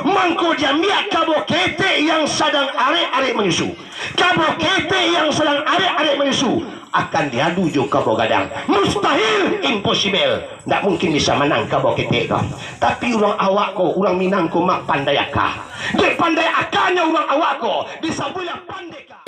Mangko jamiak kabo kete yang sedang arek-arek menyusu. Kabo kete yang sedang arek-arek menyusu akan diadu jo kabo gadang. Mustahil, impossible. Tak mungkin bisa menang kabo kete kau. Tapi orang awak ko, orang Minang ko mak pandai akah. Dia pandai akahnya orang awak ko. Disabuya pandai kah.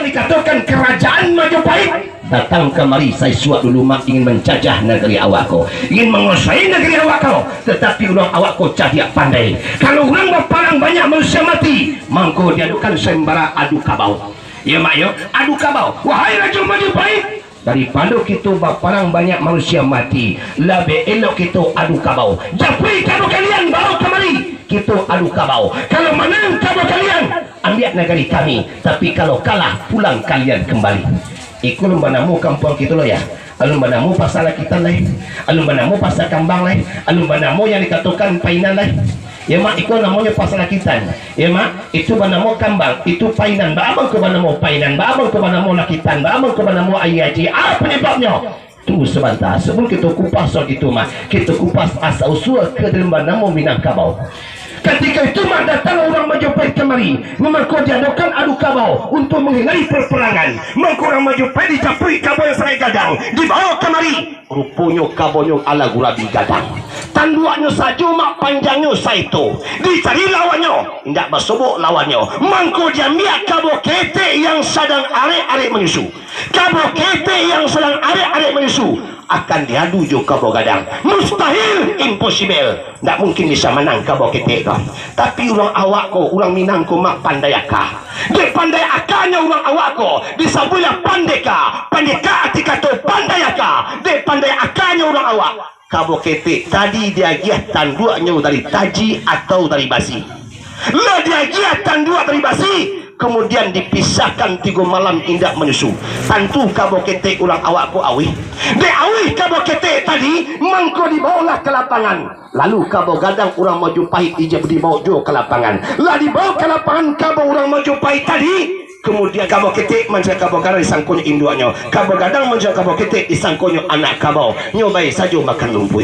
Dikatakan kerajaan Majapahit datang kemari. Saya suap dulu mak ingin menjajah negeri awakku, ingin menguasai negeri awakku, tetapi orang awakku cahiak pandai. Kalau orang berperang banyak manusia mati, mangko diadukan sembara adu kabau. Ya mak yo, adu kabau. Wahai Raja Majapahit, daripada kita berperang banyak manusia mati, lebih elok kita adu kabau. Japui kabau kalian bawa kemari, kita adu kabau. Kalau menang kabau kalian, ambil negeri kami. Tapi kalau kalah, pulang kalian kembali. Ikut lumbanamu kampung kita lo ya. Alumbanamu pasal kita lah. Alumbanamu pasal kambang lah. Alumbanamu yang dikatakan painan lah. Ya mak, itu namanya pasal lakitan. Ya mak, itu banamu kambang, itu painan. Baabang ke banamu painan, baabang ke banamu lakitan, baabang ke banamu ayaji. Apa penyebabnya? Tunggu sebentar, sebelum kita kupas soal itu mak, kita kupas asal usul ke dalam banamu Minangkabau. Ketika itu mak datang orang Majapahit kemari, memangkau diadakan adu kabau untuk menghindari perperangan. Mangkau orang Majapahit dicapui kabau yang serai gadang, dibawa kemari. Rupanya kabaunya ala gurabi gadang. Tanduaknya saja mak, panjangnya saito. Dicari lawannya, tidak bersobok lawannya. Mangkau jamiak kabau kete yang sedang arek-arek menyusu. Kabau kete yang sedang arek-arek menyusu akan diadu jo kabo gadang. Mustahil, impossible. Tak mungkin bisa menang kabo kete kau. Tapi orang awak ko, orang Minang ko mak pandai akah. Dia pandai akahnya orang awak ko. Disabuya pandai kah. Pandai kah arti kata pandai akah. Dia pandai akahnya orang awak. Kabo kete tadi dia giat tanduaknya dari taji atau dari basi. Lah dia giat tanduak dari basi, kemudian dipisahkan 3 malam indah menyusu. Tentu kabo kete orang awakku awi. Dia awi kabo kete tadi, mangko dibawalah ke lapangan. Lalu kabo gadang orang Majapahit ijab dibawa juga ke lapangan. Lah dibawa ke lapangan kabo orang Majapahit tadi. Kemudian kabo ketik menjaga kabo gadang disangkunya induannya. Kabo gadang menjaga kabo ketik disangkunya anak kabo. Nyobai saja makan lumpur.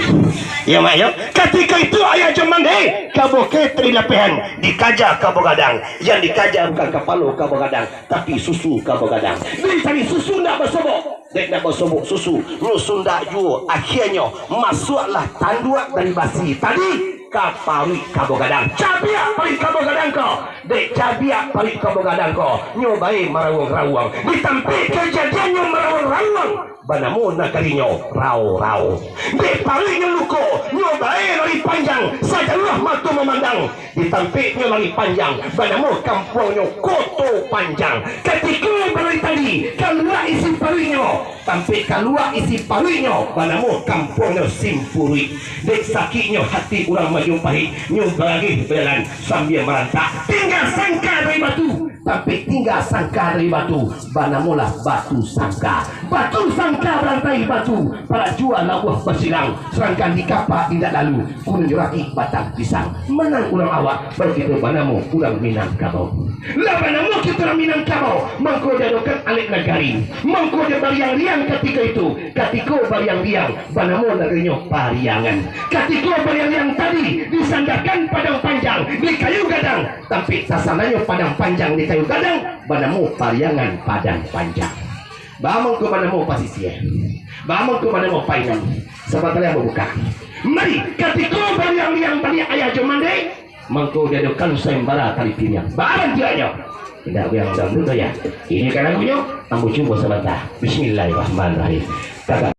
Ya mak ya. Ketika itu ayah zaman kabo ketik lapihan dikajar kabo gadang. Yang dikajar bukan kepala kabo gadang, tapi susu kabo gadang. Dia cari susu nak bersobok. Dek nak bersobok susu. Rusun dak jual. Akhirnya masuklah tanduak dari basi tadi. Kapari kabo gadang, cabiak pari kabo gadang ko, dek cabiak pari kabo gadang ko, nyobai marawang-rawang, ditampik kejadiannya marawang-rawang, banamu nakarinya rau-rau, dek parinya luko, nyobai lari panjang, sajalah matu memandang, ditampiknya lari panjang, banamu kampungnya koto panjang, ketika berlari tadi, keluar isi parinya, tampik keluar isi parinya, banamu kampungnya simpuri, dek sakitnya hati orang Majapahit nyoba lagi berjalan sambil merantak. Tinggal sangka dari batu, tapi tinggal sangka dari batu. Banamulah batu sangka. Batu sangka berantai batu. Para jual lawah bersilang. Serangkan di kapal tidak lalu. Kunun juraki batang pisang. Menang ulang awak. Begitu banamu ulang Minangkabau. Lah banamu kita ulang Minangkabau. Mangko jadokan alik negari. Mangko dia bariang-riang ketika itu. Ketika bariang-riang. Banamu negerinya pariangan. Ketika bariang-riang tadi disandarkan padang panjang di kayu gadang, tapi sasananya padang panjang di kayu gadang, banamu pariangan padang panjang. Bangun ke banamu pasisir, bangun ke banamu painan. Sahabat kalian membuka. Mari ketika bariang-riang tadi ayah jomande, mangko diadakan sembara tali pinggang. Barang dianya. Tidak biang dulu ya. Ini kan lagunya, ambo coba sebentar. Bismillahirrahmanirrahim. Kakak